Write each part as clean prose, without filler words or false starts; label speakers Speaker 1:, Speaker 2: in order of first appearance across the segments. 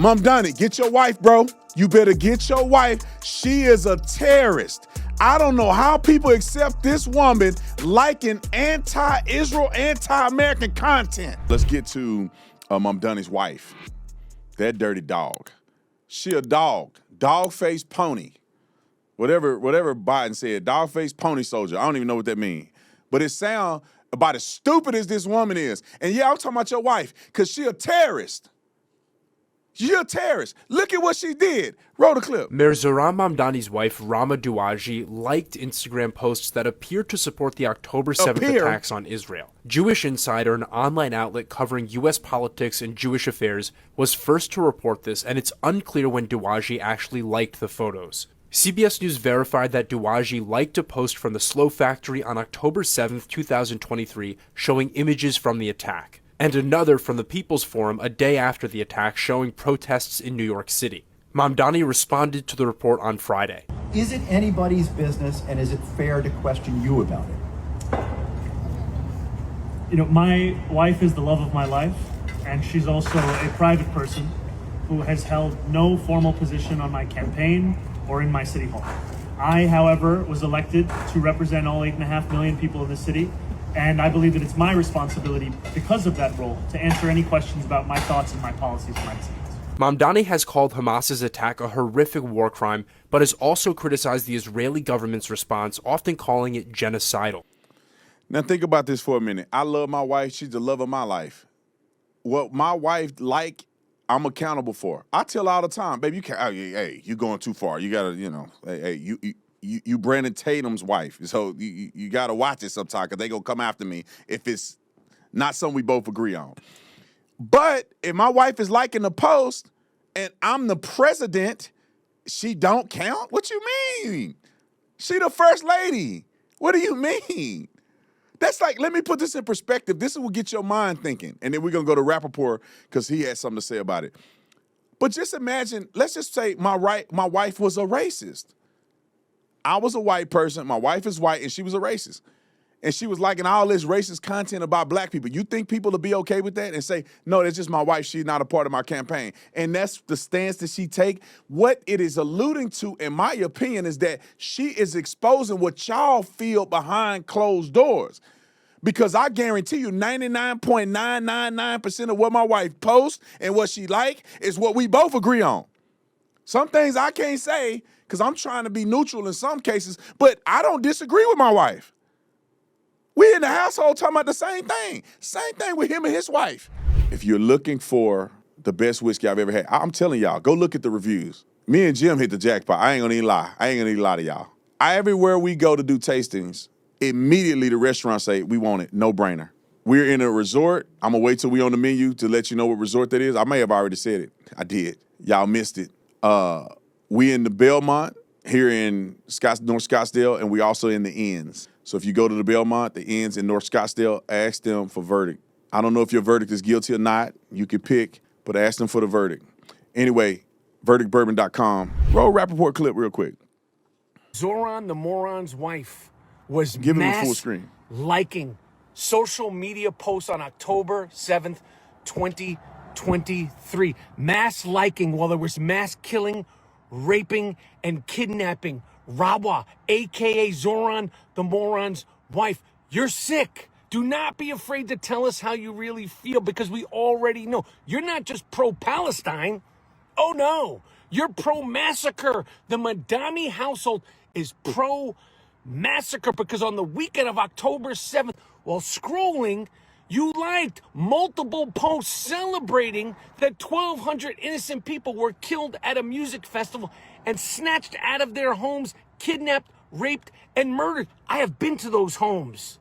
Speaker 1: Mamdani, get your wife, bro. You better get your wife. She is a terrorist. I don't know how people accept this woman liking anti-Israel, anti-American content. Let's get to Mamdani's wife. That dirty dog. She a dog. Dog-faced pony. Whatever Biden said, dog-faced pony soldier. I don't even know what that means. But it sounds about as stupid as this woman is. And yeah, I'm talking about your wife, because she a terrorist. You're a terrorist. Look at what she did. Roll the clip.
Speaker 2: Mayor Zohran Mamdani's wife, Rama Douaji, liked Instagram posts that appeared to support the October 7th attacks on Israel. Jewish Insider, an online outlet covering U.S. politics and Jewish affairs, was first to report this, and it's unclear when Douaji actually liked the photos. CBS News verified that Douaji liked a post from the Slow Factory on October 7th, 2023, showing images from the attack, and another from the People's Forum a day after the attack showing protests in New York City. Mamdani responded to the report on Friday.
Speaker 3: Is it anybody's business, and is it fair to question you about it?
Speaker 4: You know, my wife is the love of my life, and she's also a private person who has held no formal position on my campaign or in my city hall. I, however, was elected to represent all 8.5 million people in this city, and I believe that it's my responsibility, because of that role, to answer any questions about my thoughts and my policies and my decisions.
Speaker 2: Mamdani has called Hamas's attack a horrific war crime, but has also criticized the Israeli government's response, often calling it genocidal.
Speaker 1: Now think about this for a minute. I love my wife. She's the love of my life. What my wife like, I'm accountable for. I tell her all the time, baby, you can't, hey, you going too far. You gotta, you Brandon Tatum's wife. So you gotta watch it sometime, because they gonna come after me if it's not something we both agree on. But if my wife is liking the post and I'm the president, she don't count? What you mean? She the first lady. What do you mean? That's like, let me put this in perspective. This will get your mind thinking. And then we're going to go to Rappaport because he had something to say about it. But just imagine, let's just say my wife was a racist. I was a white person. My wife is white, and she was a racist. And she was liking all this racist content about black people. You think people will be okay with that and say, no, that's just my wife. She's not a part of my campaign. And that's the stance that she take. What it is alluding to, in my opinion, is that she is exposing what y'all feel behind closed doors. Because I guarantee you 99.999% of what my wife posts and what she like is what we both agree on. Some things I can't say because I'm trying to be neutral in some cases, but I don't disagree with my wife. We in the household talking about the same thing. Same thing with him and his wife. If you're looking for the best whiskey I've ever had, I'm telling y'all, go look at the reviews. Me and Jim hit the jackpot. I ain't gonna even lie. I ain't gonna even lie to y'all. Everywhere we go to do tastings, immediately the restaurants say, we want it, no brainer. We're in a resort. I'm gonna wait till we on the menu to let you know what resort that is. I may have already said it. I did. Y'all missed it. We in the Belmont here in North Scottsdale, and we also in the Inns. So if you go to the Belmont, the Inns in North Scottsdale, ask them for verdict. I don't know if your verdict is guilty or not. You can pick, but ask them for the verdict. Anyway, verdictbourbon.com. Roll Rappaport clip real quick.
Speaker 5: Zohran the moron's wife was
Speaker 1: Give him the full screen.
Speaker 5: liking social media posts on October 7th, 2023. Mass liking while there was mass killing, raping, and kidnapping. Rawa, a.k.a. Zohran the moron's wife. You're sick. Do not be afraid to tell us how you really feel, because we already know. You're not just pro-Palestine. Oh, no. You're pro-massacre. The Mamdani household is pro-massacre because on the weekend of October 7th, while scrolling, you liked multiple posts celebrating that 1,200 innocent people were killed at a music festival and snatched out of their homes, kidnapped, raped, and murdered. I have been to those homes.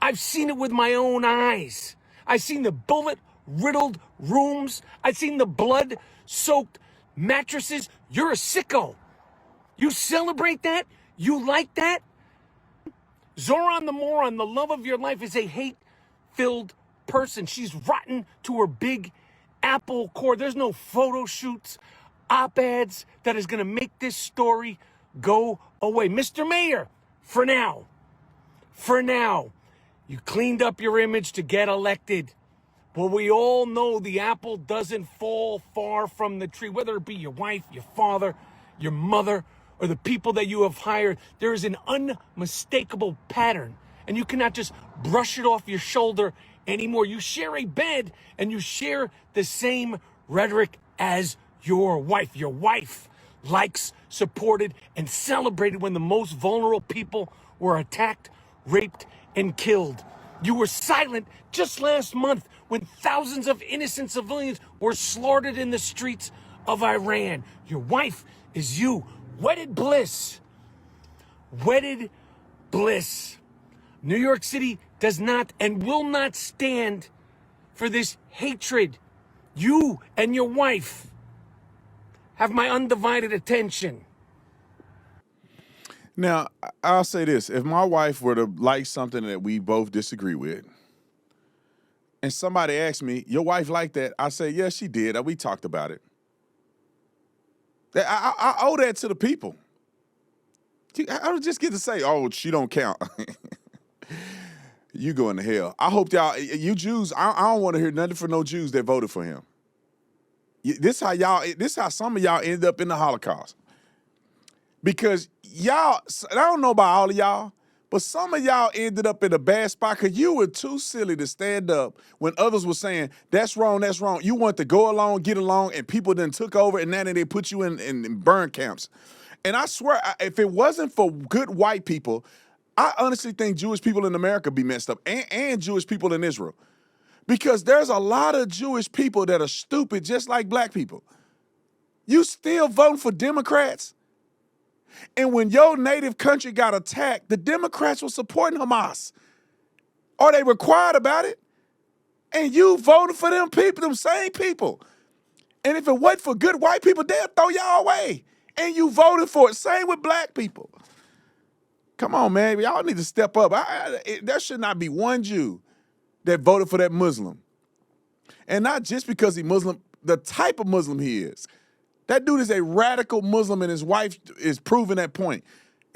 Speaker 5: I've seen it with my own eyes. I've seen the bullet-riddled rooms. I've seen the blood-soaked mattresses. You're a sicko. You celebrate that? You like that? Zohran the moron, the love of your life, is a hate-filled person. She's rotten to her big apple core. There's no photo shoots, op-eds that is going to make this story go away. Mr. Mayor, for now, you cleaned up your image to get elected. Well, we all know the apple doesn't fall far from the tree, whether it be your wife, your father, your mother, or the people that you have hired. There is an unmistakable pattern, and you cannot just brush it off your shoulder anymore. You share a bed, and you share the same rhetoric as your wife. Your wife likes, supported, and celebrated when the most vulnerable people were attacked, raped, and killed. You were silent just last month when thousands of innocent civilians were slaughtered in the streets of Iran. Your wife is you. Wedded bliss. Wedded bliss. New York City does not and will not stand for this hatred. You and your wife have my undivided attention.
Speaker 1: Now, I'll say this. If my wife were to like something that we both disagree with, and somebody asked me, your wife liked that? I say, yeah, she did. We talked about it. I owe that to the people. I don't just get to say, oh, she don't count. You going to hell. I hope y'all, you Jews, I don't want to hear nothing from no Jews that voted for him. This how some of y'all ended up in the Holocaust. Because y'all, I don't know about all of y'all, but some of y'all ended up in a bad spot because you were too silly to stand up when others were saying, that's wrong, that's wrong. You want to go along, get along, and people then took over, and now they put you in burn camps. And I swear, if it wasn't for good white people, I honestly think Jewish people in America be messed up, and Jewish people in Israel. Because there's a lot of Jewish people that are stupid just like black people. You still voting for Democrats? And when your native country got attacked, the Democrats were supporting Hamas. Are they required about it? And you voted for them people, them same people. And if it wasn't for good white people, they'll throw y'all away. And you voted for it. Same with black people. Come on, man. Y'all need to step up. There should not be one Jew that voted for that Muslim. And not just because he's Muslim, the type of Muslim he is. That dude is a radical Muslim, and his wife is proving that point.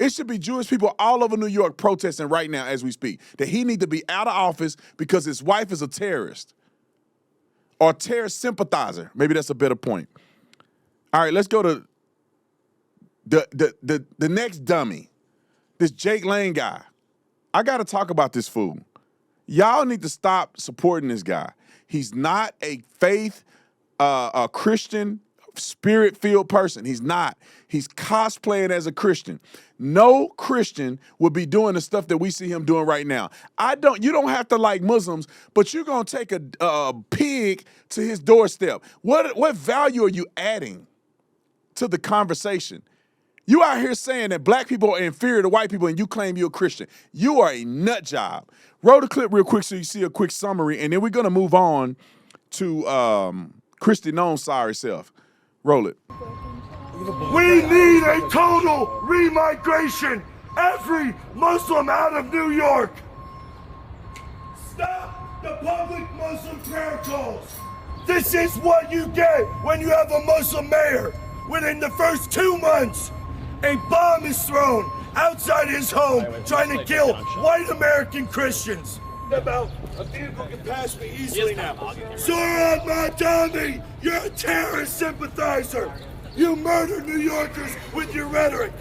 Speaker 1: It should be Jewish people all over New York protesting right now as we speak, that he need to be out of office because his wife is a terrorist or a terrorist sympathizer. Maybe that's a better point. All right, let's go to the next dummy, this Jake Lane guy. I got to talk about this fool. Y'all need to stop supporting this guy. He's not a faith, a Christian, spirit-filled person. He's not. He's cosplaying as a Christian. No Christian would be doing the stuff that we see him doing right now. You don't have to like Muslims, but you're going to take a pig to his doorstep. What value are you adding to the conversation? You out here saying that black people are inferior to white people and you claim you're a Christian. You are a nut job. Roll the clip real quick so you see a quick summary, and then we're going to move on to Christy None's sorry self. Roll it.
Speaker 6: We need a total remigration. Every Muslim out of New York. Stop the public Muslim prayer calls. This is what you get when you have a Muslim mayor. Within the first 2 months, a bomb is thrown outside his home trying to kill white American Christians. About a vehicle can pass me easily now. Zoran Mamdani, you're a terrorist sympathizer. You murdered New Yorkers with your rhetoric.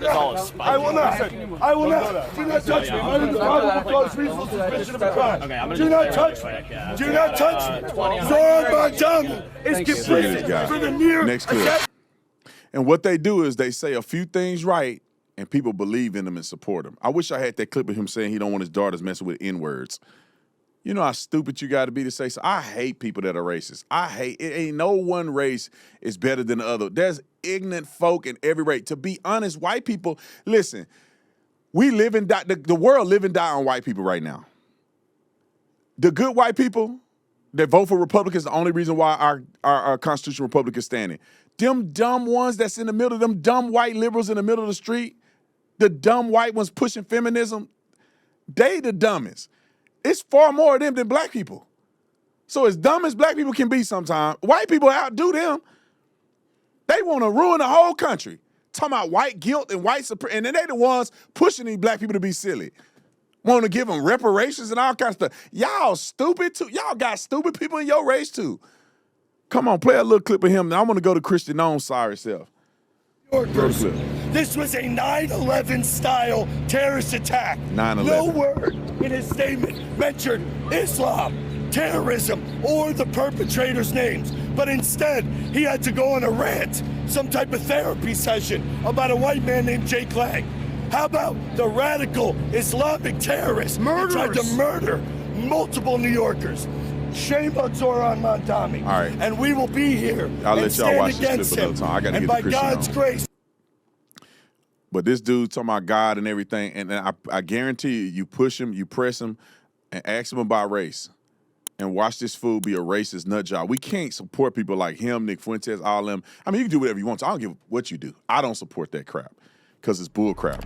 Speaker 6: No, I will not. I will not. Do not touch me. Under the probable cause reasonable suspicion of a crime. Do not touch me. Do not touch me. Zoran Mamdani is complicit for the near.
Speaker 1: Next clip. And what they do is they say a few things right, and people believe in them and support him. I wish I had that clip of him saying he don't want his daughters messing with N-words. You know how stupid you got to be to say so. I hate people that are racist. It ain't no one race is better than the other. There's ignorant folk in every race. To be honest, white people, listen, we live and die, the world live and die on white people right now. The good white people that vote for Republicans, the only reason why our constitutional republic is standing. Them dumb ones that's in the middle, them dumb white liberals in the middle of the street, the dumb white ones pushing feminism, they the dumbest. It's far more of them than black people. So as dumb as black people can be sometimes, white people outdo them. They want to ruin the whole country. Talking about white guilt and white supremacy, and then they the ones pushing these black people to be silly. Want to give them reparations and all kinds of stuff. Y'all stupid too. Y'all got stupid people in your race too. Come on, play a little clip of him. Now I want to go to Christian Nome's sorry self.
Speaker 6: Yorkers. This was a 9/11 style terrorist attack.
Speaker 1: 9/11.
Speaker 6: No word in his statement mentioned Islam, terrorism, or the perpetrators' names. But instead, he had to go on a rant, some type of therapy session about a white man named Jake Lang. How about the radical Islamic terrorists who tried to murder multiple New Yorkers? Shame on Zoran Mamdani.
Speaker 1: All right.
Speaker 6: And we will be here.
Speaker 1: I'll
Speaker 6: and
Speaker 1: let y'all
Speaker 6: stand
Speaker 1: watch this
Speaker 6: against
Speaker 1: clip another
Speaker 6: him.
Speaker 1: time. I gotta
Speaker 6: and
Speaker 1: get
Speaker 6: by
Speaker 1: the Christian
Speaker 6: God's
Speaker 1: on.
Speaker 6: grace.
Speaker 1: But this dude talking about God and everything, and I guarantee you push him, you press him, and ask him about race. And watch this fool be a racist nut job. We can't support people like him, Nick Fuentes, all them. I mean, you can do whatever you want to. I don't give what you do. I don't support that crap because it's bull crap.